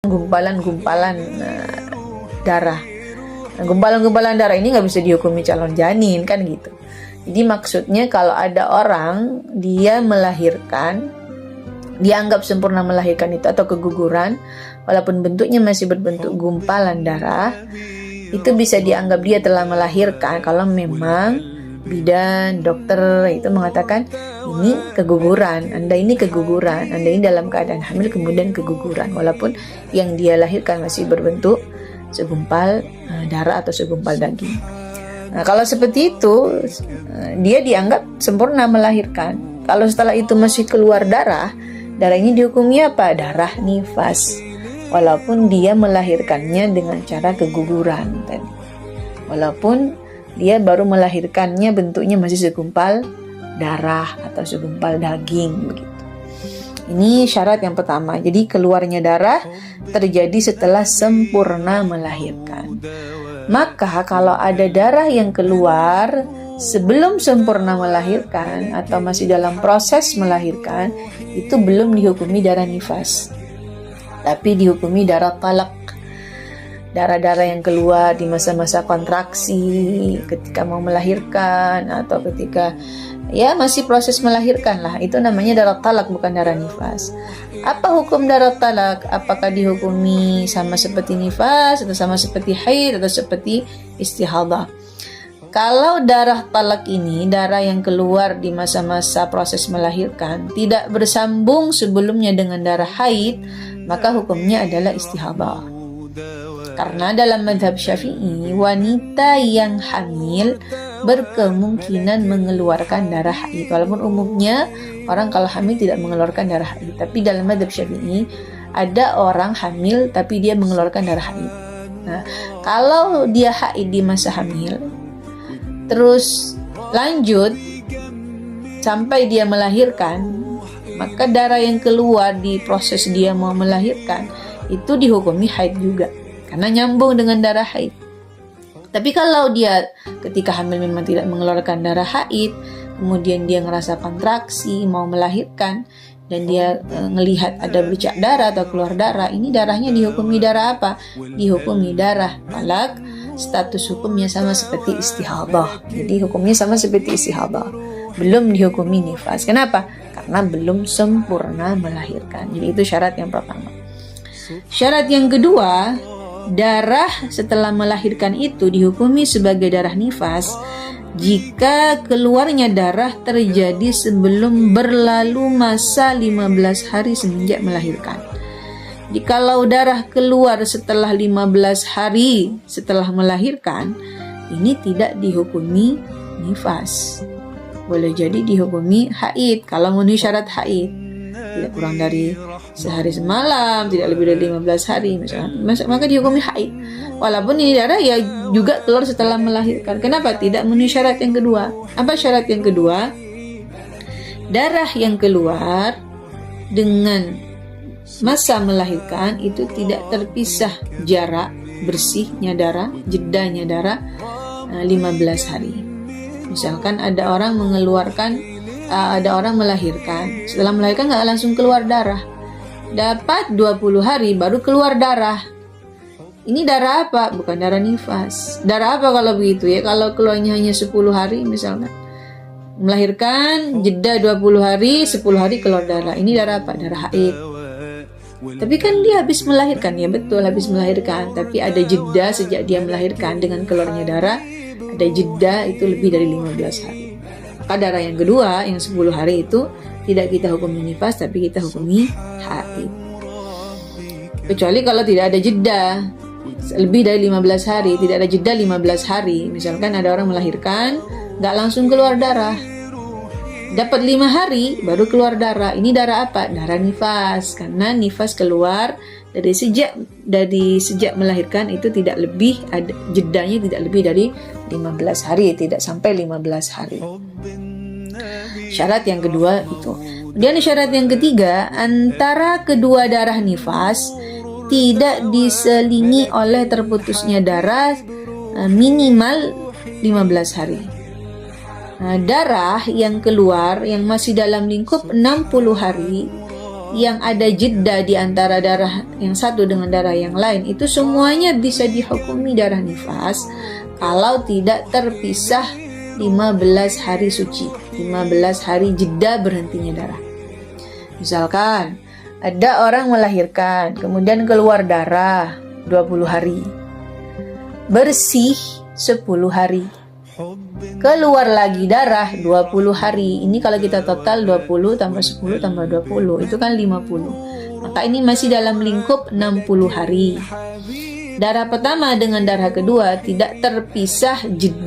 gumpalan-gumpalan darah. Nah, gumpalan-gumpalan darah ini nggak bisa dihukumi calon janin kan gitu. Jadi maksudnya kalau ada orang dia melahirkan, dianggap sempurna melahirkan itu atau keguguran, walaupun bentuknya masih berbentuk gumpalan darah, itu bisa dianggap dia telah melahirkan kalau memang bidan, dokter itu mengatakan ini keguguran, Anda ini keguguran, Anda ini dalam keadaan hamil kemudian keguguran, walaupun yang dia lahirkan masih berbentuk segumpal darah atau segumpal daging. Nah, kalau seperti itu dia dianggap sempurna melahirkan. Kalau setelah itu masih keluar darah, darah ini dihukumi apa? Darah nifas, walaupun dia melahirkannya dengan cara keguguran tadi. Walaupun dia baru melahirkannya bentuknya masih segumpal darah atau segumpal daging begitu. Ini syarat yang pertama. Jadi keluarnya darah terjadi setelah sempurna melahirkan. Maka kalau ada darah yang keluar sebelum sempurna melahirkan atau masih dalam proses melahirkan, itu belum dihukumi darah nifas, tapi dihukumi darah talak. Darah-darah yang keluar di masa-masa kontraksi, ketika mau melahirkan atau ketika ya masih proses melahirkan lah, itu namanya darah talak, bukan darah nifas. Apa hukum darah talak? Apakah dihukumi sama seperti nifas atau sama seperti haid atau seperti istihadah? Kalau darah talak ini, darah yang keluar di masa-masa proses melahirkan, tidak bersambung sebelumnya dengan darah haid, maka hukumnya adalah istihadah. Karena dalam mazhab Syafi'i, wanita yang hamil berkemungkinan mengeluarkan darah haid. Walaupun umumnya orang kalau hamil tidak mengeluarkan darah haid, tapi dalam mazhab Syafi'i ada orang hamil tapi dia mengeluarkan darah haid. Nah, kalau dia haid di masa hamil, terus lanjut sampai dia melahirkan, maka darah yang keluar di proses dia mau melahirkan itu dihukumi haid juga, karena nyambung dengan darah haid. Tapi kalau dia ketika hamil memang tidak mengeluarkan darah haid, kemudian dia ngerasa kontraksi mau melahirkan dan dia ngelihat ada bercak darah atau keluar darah, ini darahnya dihukumi darah apa? Dihukumi darah talak. Status hukumnya sama seperti istihadah. Jadi hukumnya sama seperti istihadah, belum dihukumi nifas. Kenapa? Karena belum sempurna melahirkan. Jadi itu syarat yang pertama. Syarat yang kedua, darah setelah melahirkan itu dihukumi sebagai darah nifas jika keluarnya darah terjadi sebelum berlalu masa 15 hari semenjak melahirkan. Jikalau darah keluar setelah 15 hari setelah melahirkan, ini tidak dihukumi nifas. Boleh jadi dihukumi haid kalau memenuhi syarat haid. Tidak kurang dari sehari semalam, tidak lebih dari 15 hari misalnya, maka dihukumi haid. Walaupun ini darah ya juga keluar setelah melahirkan. Kenapa tidak memenuhi syarat yang kedua? Apa syarat yang kedua? Darah yang keluar dengan masa melahirkan itu tidak terpisah jarak bersihnya darah, jedanya darah 15 hari. Misalkan ada orang melahirkan, setelah melahirkan nggak langsung keluar darah, dapat 20 hari baru keluar darah. Ini darah apa? Bukan darah nifas. Darah apa kalau begitu ya? Kalau keluarnya hanya 10 hari misalkan, melahirkan jeda 20 hari, 10 hari keluar darah, ini darah apa? Darah haid. Tapi kan dia habis melahirkan, ya betul habis melahirkan, tapi ada jeda sejak dia melahirkan dengan keluarnya darah, ada jeda itu lebih dari 15 hari. Maka darah yang kedua yang 10 hari itu tidak kita hukumi nifas, tapi kita hukumi haid. Kecuali kalau tidak ada jeda lebih dari 15 hari, tidak ada jeda 15 hari. Misalkan ada orang melahirkan nggak langsung keluar darah, dapat 5 hari baru keluar darah. Ini darah apa? Darah nifas. Karena nifas keluar dari sejak melahirkan itu tidak lebih, jedanya tidak lebih dari 15 hari, tidak sampai 15 hari. Syarat yang kedua itu. Kemudian syarat yang ketiga, antara kedua darah nifas tidak diselingi oleh terputusnya darah minimal 15 hari. Darah yang keluar yang masih dalam lingkup 60 hari yang ada jeda di antara darah yang satu dengan darah yang lain, itu semuanya bisa dihukumi darah nifas kalau tidak terpisah 15 hari suci, 15 hari jeda berhentinya darah. Misalkan ada orang melahirkan, kemudian keluar darah 20 hari, bersih 10 hari, keluar lagi darah 20 hari. Ini kalau kita total 20 tambah 10 tambah 20, itu kan 50. Maka ini masih dalam lingkup 60 hari. Darah pertama dengan darah kedua tidak terpisah jeda